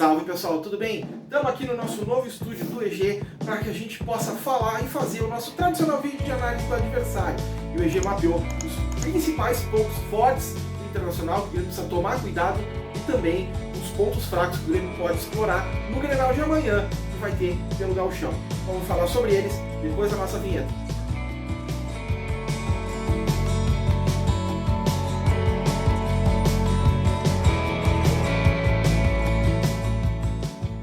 Salve pessoal, tudo bem? Estamos aqui no nosso novo estúdio do EG para que a gente possa falar e fazer o nosso tradicional vídeo de análise do adversário. E o EG mapeou os principais pontos fortes do Internacional que o Grêmio precisa tomar cuidado e também os pontos fracos que o Grêmio pode explorar no Grenal de amanhã que vai ter pelo Gauchão. Vamos falar sobre eles depois da nossa vinheta.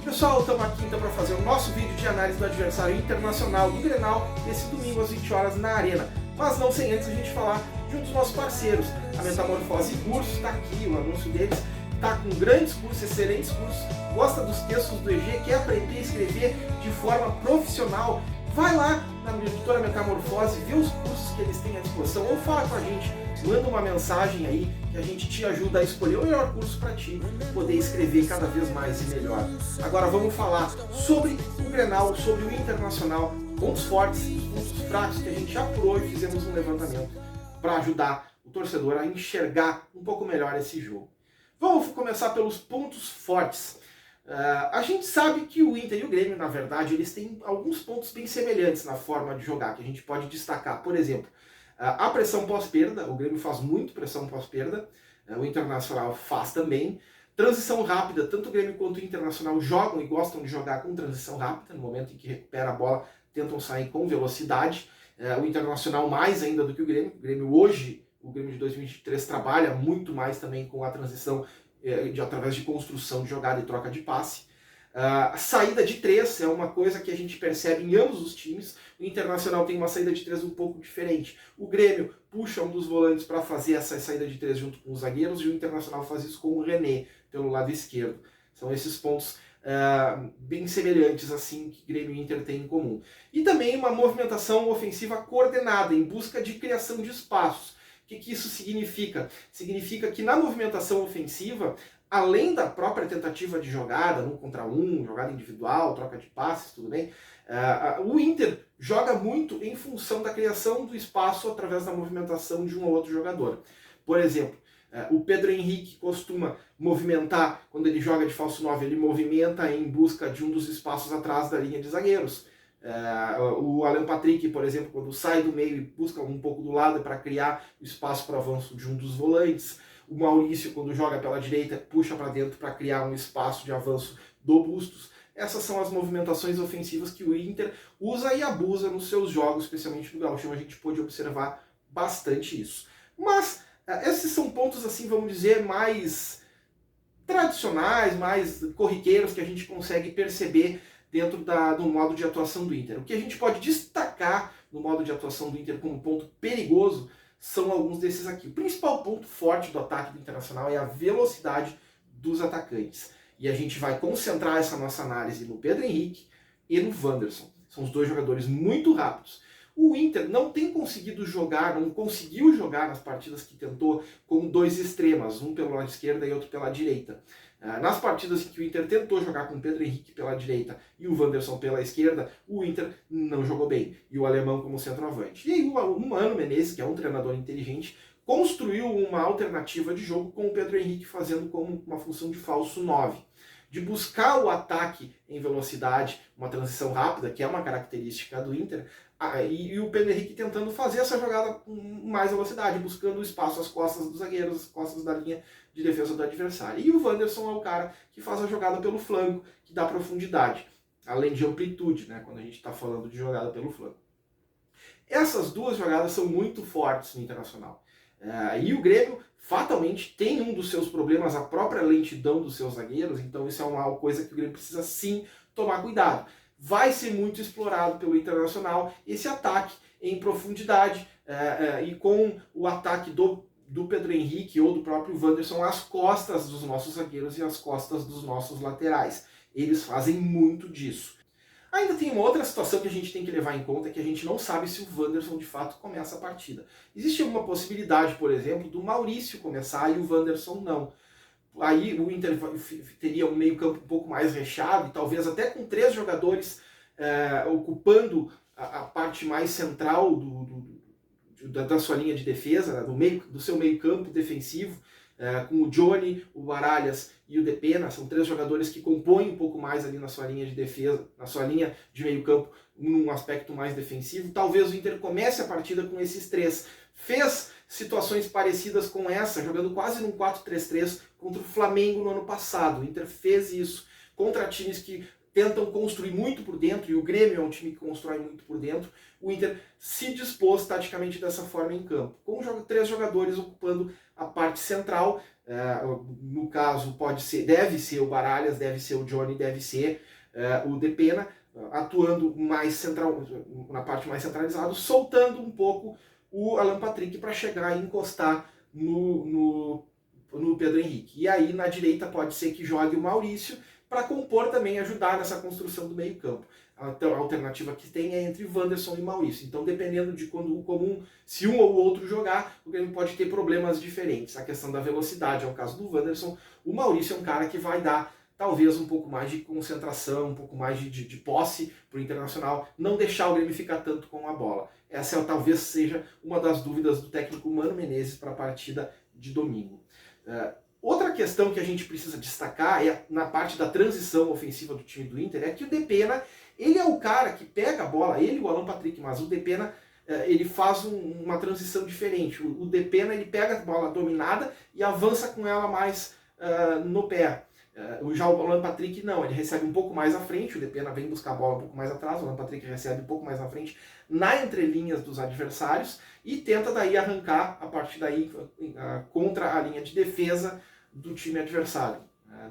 Pessoal, estamos aqui então para fazer o nosso vídeo de análise do adversário internacional do Grenal desse domingo às 20 horas na Arena. Mas não sem antes a gente falar de um dos nossos parceiros, a Metamorfose Cursos, está aqui o anúncio deles, está com grandes cursos, excelentes cursos, gosta dos textos do EG, quer aprender a escrever de forma profissional, vai lá na editora Metamorfose, vê os cursos que eles têm à disposição, ou fala com a gente, manda uma mensagem aí que a gente te ajuda a escolher o melhor curso para ti poder escrever cada vez mais e melhor. Agora vamos falar sobre o Grenal, sobre o Internacional, pontos fortes e pontos fracos que a gente apurou e fizemos um levantamento para ajudar o torcedor a enxergar um pouco melhor esse jogo. Vamos começar pelos pontos fortes. A gente sabe que o Inter e o Grêmio, na verdade, eles têm alguns pontos bem semelhantes na forma de jogar, que a gente pode destacar. Por exemplo, a pressão pós-perda, o Grêmio faz muito pressão pós-perda, o Internacional faz também. Transição rápida, tanto o Grêmio quanto o Internacional jogam e gostam de jogar com transição rápida, no momento em que recupera a bola, tentam sair com velocidade. O Internacional mais ainda do que o Grêmio hoje, o Grêmio de 2023 trabalha muito mais também com a transição através de construção de jogada e troca de passe. A saída de três é uma coisa que a gente percebe em ambos os times. O Internacional tem uma saída de três um pouco diferente. O Grêmio puxa um dos volantes para fazer essa saída de três junto com os zagueiros e o Internacional faz isso com o René pelo lado esquerdo. São esses pontos bem semelhantes assim que Grêmio e Inter têm em comum. E também uma movimentação ofensiva coordenada em busca de criação de espaços. O que isso significa? Significa que na movimentação ofensiva, além da própria tentativa de jogada, 1 contra 1, jogada individual, troca de passes, tudo bem, o Inter joga muito em função da criação do espaço através da movimentação de um ou outro jogador. Por exemplo, o Pedro Henrique costuma movimentar, quando ele joga de falso 9, ele movimenta em busca de um dos espaços atrás da linha de zagueiros. O Alan Patrick, por exemplo, quando sai do meio e busca um pouco do lado para criar o espaço para avanço de um dos volantes. O Maurício, quando joga pela direita, puxa para dentro para criar um espaço de avanço do Bustos. Essas são as movimentações ofensivas que o Inter usa e abusa nos seus jogos, especialmente no Gauchão. A gente pôde observar bastante isso. Mas esses são pontos, assim, vamos dizer, mais tradicionais, mais corriqueiros que a gente consegue perceber dentro do modo de atuação do Inter. O que a gente pode destacar no modo de atuação do Inter como ponto perigoso são alguns desses aqui. O principal ponto forte do ataque do Internacional é a velocidade dos atacantes. E a gente vai concentrar essa nossa análise no Pedro Henrique e no Wanderson. São os dois jogadores muito rápidos. O Inter não tem conseguido jogar, não conseguiu jogar nas partidas que tentou com dois extremas, um pelo lado esquerdo e outro pela direita. Nas partidas em que o Inter tentou jogar com o Pedro Henrique pela direita e o Wanderson pela esquerda, o Inter não jogou bem. E o alemão como centroavante. E aí o Mano Menezes, que é um treinador inteligente, construiu uma alternativa de jogo com o Pedro Henrique fazendo como uma função de falso 9. De buscar o ataque em velocidade, uma transição rápida, que é uma característica do Inter, e o Pedro Henrique tentando fazer essa jogada com mais velocidade, buscando o espaço às costas dos zagueiros, às costas da linha de defesa do adversário. E o Wanderson é o cara que faz a jogada pelo flanco, que dá profundidade, além de amplitude, né, quando a gente está falando de jogada pelo flanco. Essas duas jogadas são muito fortes no Internacional. E o Grêmio, fatalmente, tem um dos seus problemas, a própria lentidão dos seus zagueiros, então isso é uma coisa que o Grêmio precisa sim tomar cuidado. Vai ser muito explorado pelo Internacional esse ataque em profundidade e com o ataque do Pedro Henrique ou do próprio Wanderson às costas dos nossos zagueiros e às costas dos nossos laterais. Eles fazem muito disso. Ainda tem uma outra situação que a gente tem que levar em conta, que a gente não sabe se o Wanderson de fato começa a partida. Existe alguma possibilidade, por exemplo, do Maurício começar e o Wanderson não. Aí o Inter teria um meio campo um pouco mais recheado, e talvez até com 3 jogadores ocupando a parte mais central da sua linha de defesa, do seu meio campo defensivo, com o Johnny, o Baralhas e o Depena, são 3 jogadores que compõem um pouco mais ali na sua linha de defesa, na sua linha de meio campo, num aspecto mais defensivo. Talvez o Inter comece a partida com esses 3. Fez situações parecidas com essa, jogando quase num 4-3-3 contra o Flamengo no ano passado. O Inter fez isso contra times que tentam construir muito por dentro, e o Grêmio é um time que constrói muito por dentro. O Inter se dispôs taticamente dessa forma em campo, com 3 jogadores ocupando a parte central. No caso, deve ser o Baralhas, deve ser o Johnny, deve ser o Depena, atuando mais central, na parte mais centralizada, soltando um pouco o Alan Patrick para chegar e encostar no Pedro Henrique. E aí na direita pode ser que jogue o Maurício para compor também, ajudar nessa construção do meio campo. A alternativa que tem é entre Wanderson e Maurício. Então, dependendo de se um ou o outro jogar, o Grêmio pode ter problemas diferentes. A questão da velocidade é o caso do Wanderson. O Maurício é um cara que vai dar talvez um pouco mais de concentração, um pouco mais de posse para o Internacional, não deixar o Grêmio ficar tanto com a bola. Essa talvez seja uma das dúvidas do técnico Mano Menezes para a partida de domingo. Outra questão que a gente precisa destacar é na parte da transição ofensiva do time do Inter, é que o Depena, ele é o cara que pega a bola, ele e o Alan Patrick, mas o Depena ele faz uma transição diferente. O Depena ele pega a bola dominada e avança com ela mais no pé. Já o Alan Patrick não, ele recebe um pouco mais à frente, o Depena vem buscar a bola um pouco mais atrás, o Alan Patrick recebe um pouco mais à frente na entrelinhas dos adversários e tenta daí arrancar a partir daí contra a linha de defesa do time adversário.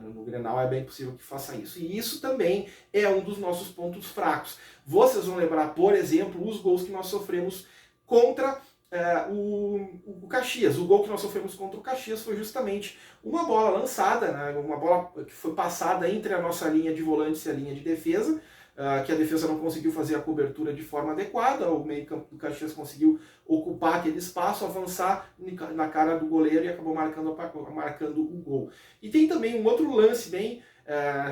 No Grenal é bem possível que faça isso. E isso também é um dos nossos pontos fracos. Vocês vão lembrar, por exemplo, os gols que nós sofremos contra o Caxias. O gol que nós sofremos contra o Caxias foi justamente uma bola lançada, né, uma bola que foi passada entre a nossa linha de volantes e a linha de defesa, que a defesa não conseguiu fazer a cobertura de forma adequada, o meio-campo do Caxias conseguiu ocupar aquele espaço, avançar na cara do goleiro e acabou marcando o gol. E tem também um outro lance bem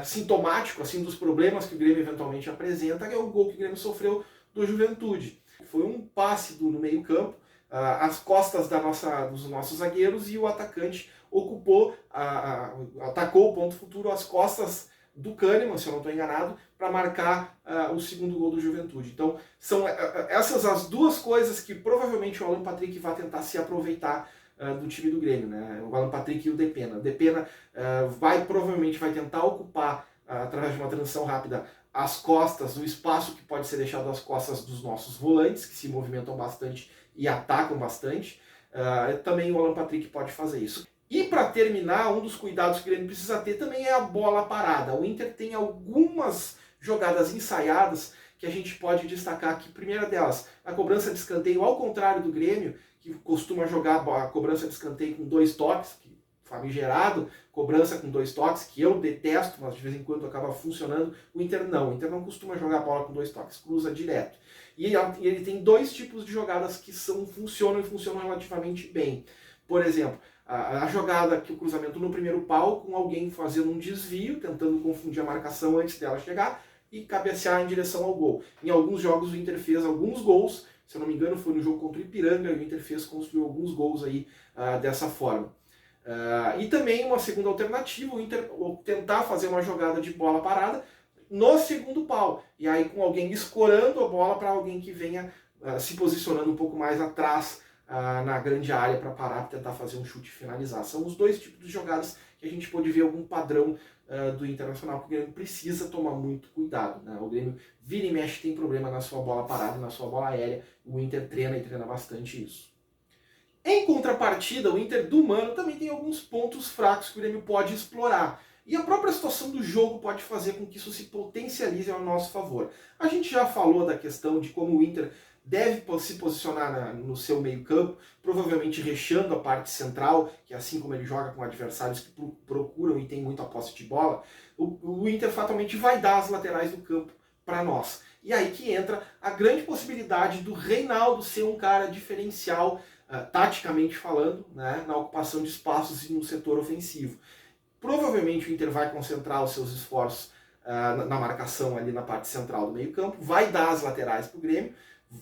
sintomático assim, dos problemas que o Grêmio eventualmente apresenta, que é o gol que o Grêmio sofreu do Juventude. Foi um passe no meio-campo, às costas dos nossos zagueiros, e o atacante atacou o ponto futuro às costas do Kahneman, se eu não estou enganado, para marcar o segundo gol do Juventude. Então, são essas as duas coisas que provavelmente o Alan Patrick vai tentar se aproveitar do time do Grêmio, né? O Alan Patrick e o Depena. O Depena provavelmente vai tentar ocupar, através de uma transição rápida, as costas, o espaço que pode ser deixado às costas dos nossos volantes, que se movimentam bastante e atacam bastante. Também o Alan Patrick pode fazer isso. E para terminar, um dos cuidados que o Grêmio precisa ter também é a bola parada. O Inter tem algumas jogadas ensaiadas que a gente pode destacar aqui. Primeira delas, a cobrança de escanteio, ao contrário do Grêmio, que costuma jogar a cobrança de escanteio com 2 toques, famigerado, cobrança com 2 toques, que eu detesto, mas de vez em quando acaba funcionando. O Inter não costuma jogar a bola com 2 toques, cruza direto. E ele tem 2 tipos de jogadas que funcionam relativamente bem. Por exemplo, a jogada que o cruzamento no primeiro pau, com alguém fazendo um desvio, tentando confundir a marcação antes dela chegar e cabecear em direção ao gol. Em alguns jogos o Inter fez alguns gols, se eu não me engano foi no jogo contra o Ipiranga, o Inter construiu alguns gols aí dessa forma. E também uma segunda alternativa, o Inter tentar fazer uma jogada de bola parada no segundo pau, e aí com alguém escorando a bola para alguém que venha se posicionando um pouco mais atrás na grande área para parar, para tentar fazer um chute e finalizar. São os 2 tipos de jogadas que a gente pode ver algum padrão do Internacional, que o Grêmio precisa tomar muito cuidado, né? O Grêmio vira e mexe tem problema na sua bola parada, na sua bola aérea. O Inter treina bastante isso. Em contrapartida, o Inter do Mano também tem alguns pontos fracos que o Grêmio pode explorar. E a própria situação do jogo pode fazer com que isso se potencialize ao nosso favor. A gente já falou da questão de como o Inter deve se posicionar no seu meio campo, provavelmente recheando a parte central, que assim como ele joga com adversários que procuram e tem muita posse de bola, o Inter fatalmente vai dar as laterais do campo para nós. E aí que entra a grande possibilidade do Reinaldo ser um cara diferencial, taticamente falando, né, na ocupação de espaços e no setor ofensivo. Provavelmente o Inter vai concentrar os seus esforços na marcação ali na parte central do meio campo, vai dar as laterais para o Grêmio.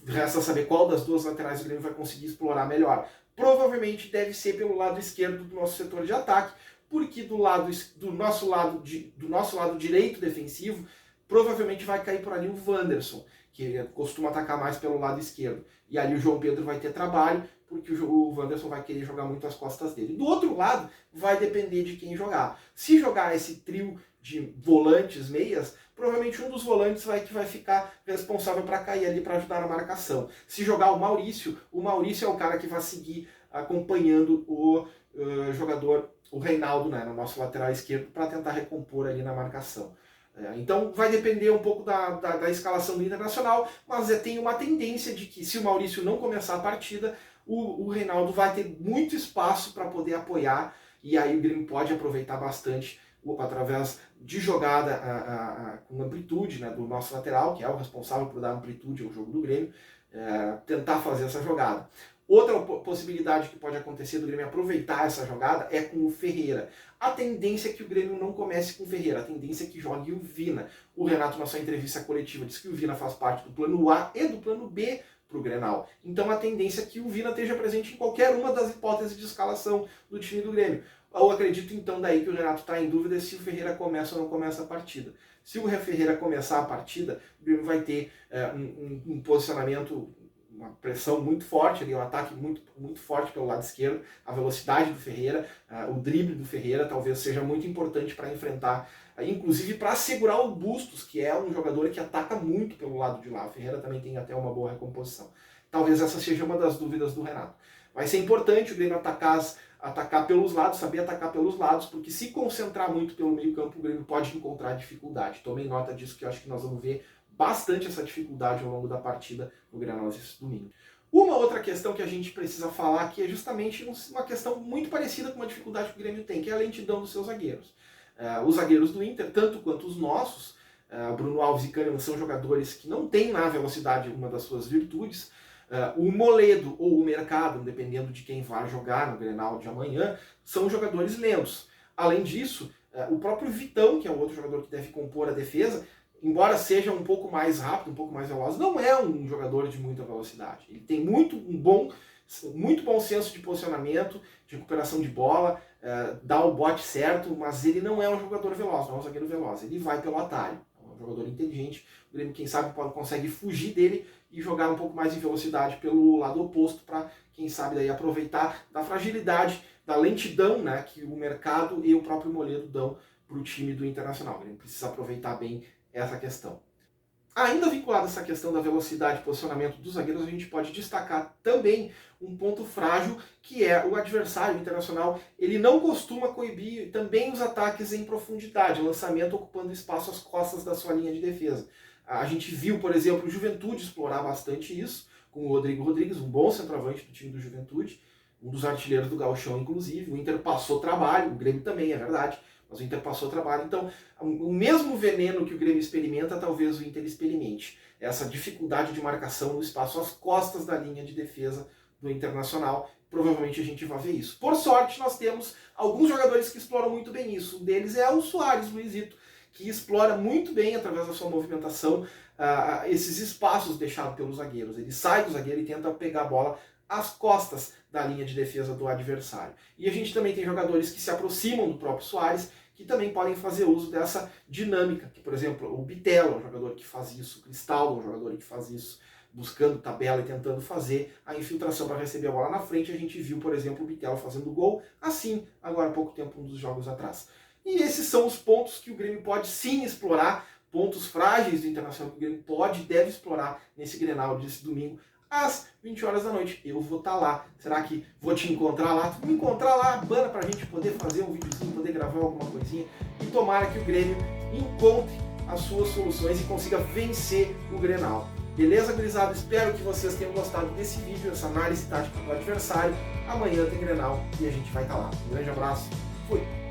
Resta saber qual das 2 laterais o Grêmio vai conseguir explorar melhor. provavelmente deve ser pelo lado esquerdo do nosso setor de ataque, porque do nosso lado direito defensivo, provavelmente vai cair por ali o Wanderson, que costuma atacar mais pelo lado esquerdo. E ali o João Pedro vai ter trabalho, porque o Wanderson vai querer jogar muito as costas dele. Do outro lado, vai depender de quem jogar. Se jogar esse trio de volantes meias, provavelmente um dos volantes vai ficar responsável para cair ali para ajudar na marcação. Se jogar o Maurício é o cara que vai seguir acompanhando o jogador, o Reinaldo, né, no nosso lateral esquerdo, para tentar recompor ali na marcação. Então vai depender um pouco da escalação do Internacional, mas tem uma tendência de que se o Maurício não começar a partida, o Reinaldo vai ter muito espaço para poder apoiar, e aí o Grêmio pode aproveitar bastante através de jogada com amplitude, né, do nosso lateral, que é o responsável por dar amplitude ao jogo do Grêmio, tentar fazer essa jogada. Outra possibilidade que pode acontecer do Grêmio aproveitar essa jogada é com o Ferreira. A tendência é que o Grêmio não comece com o Ferreira, a tendência é que jogue o Vina. O Renato, na sua entrevista coletiva, disse que o Vina faz parte do plano A e do plano B para o Grenal. Então a tendência é que o Vina esteja presente em qualquer uma das hipóteses de escalação do time do Grêmio. Eu acredito então daí que o Renato está em dúvida se o Ferreira começa ou não começa a partida. Se o Ferreira começar a partida, o Grêmio vai ter um posicionamento, uma pressão muito forte, ali, um ataque muito forte pelo lado esquerdo, a velocidade do Ferreira, o drible do Ferreira talvez seja muito importante para enfrentar, inclusive para segurar o Bustos, que é um jogador que ataca muito pelo lado de lá. O Ferreira também tem até uma boa recomposição. Talvez essa seja uma das dúvidas do Renato. Vai ser importante o Grêmio atacar pelos lados, saber atacar pelos lados, porque se concentrar muito pelo meio campo, o Grêmio pode encontrar dificuldade. Tomem nota disso, que eu acho que nós vamos ver bastante essa dificuldade ao longo da partida no Grenal esse domingo. Uma outra questão que a gente precisa falar aqui é justamente uma questão muito parecida com uma dificuldade que o Grêmio tem, que é a lentidão dos seus zagueiros. Os zagueiros do Inter, tanto quanto os nossos, Bruno Alves e Kahneman, são jogadores que não têm na velocidade uma das suas virtudes. O Moledo ou o Mercado, dependendo de quem vai jogar no Grenal de amanhã, são jogadores lentos. Além disso, o próprio Vitão, que é o outro jogador que deve compor a defesa, embora seja um pouco mais rápido, um pouco mais veloz, não é um jogador de muita velocidade. Ele tem muito bom senso de posicionamento, de recuperação de bola, dá o bote certo, mas ele não é um jogador veloz, não é um zagueiro veloz. Ele vai pelo atalho. É um jogador inteligente. O Grêmio, quem sabe, consegue fugir dele e jogar um pouco mais em velocidade pelo lado oposto para, quem sabe, daí aproveitar da fragilidade, da lentidão, né, que o Mercado e o próprio Moledo dão para o time do Internacional. O Grêmio precisa aproveitar bem essa questão. Ainda vinculado a essa questão da velocidade e posicionamento dos zagueiros, a gente pode destacar também um ponto frágil, que é o adversário Internacional. Ele não costuma coibir também os ataques em profundidade, o lançamento ocupando espaço às costas da sua linha de defesa. A gente viu, por exemplo, o Juventude explorar bastante isso, com o Rodrigo Rodrigues, um bom centroavante do time do Juventude, um dos artilheiros do Gauchão, inclusive. O Inter passou trabalho, o Grêmio também, é verdade, mas o Inter passou trabalho. Então, o mesmo veneno que o Grêmio experimenta, talvez o Inter experimente. Essa dificuldade de marcação no espaço às costas da linha de defesa do Internacional. Provavelmente a gente vai ver isso. Por sorte, nós temos alguns jogadores que exploram muito bem isso. Um deles é o Soares, Luizito, que explora muito bem, através da sua movimentação, esses espaços deixados pelos zagueiros. Ele sai do zagueiro e tenta pegar a bola às costas da linha de defesa do adversário. E a gente também tem jogadores que se aproximam do próprio Soares, que também podem fazer uso dessa dinâmica. Que, por exemplo, o Bitelo é um jogador que faz isso, o Cristaldo é um jogador que faz isso, buscando tabela e tentando fazer a infiltração para receber a bola na frente. A gente viu, por exemplo, o Bitelo fazendo gol assim, agora há pouco tempo, um dos jogos atrás. E esses são os pontos que o Grêmio pode sim explorar, pontos frágeis do Internacional que o Grêmio pode e deve explorar nesse Grenal desse domingo, às 20 horas da noite. Eu vou estar lá. Será que vou te encontrar lá? Me encontrar lá, bana, pra gente poder fazer um videozinho, poder gravar alguma coisinha. E tomara que o Grêmio encontre as suas soluções e consiga vencer o Grenal. Beleza, gurizada? Espero que vocês tenham gostado desse vídeo, essa análise tática do adversário. Amanhã tem Grenal e a gente vai estar lá. Um grande abraço. Fui!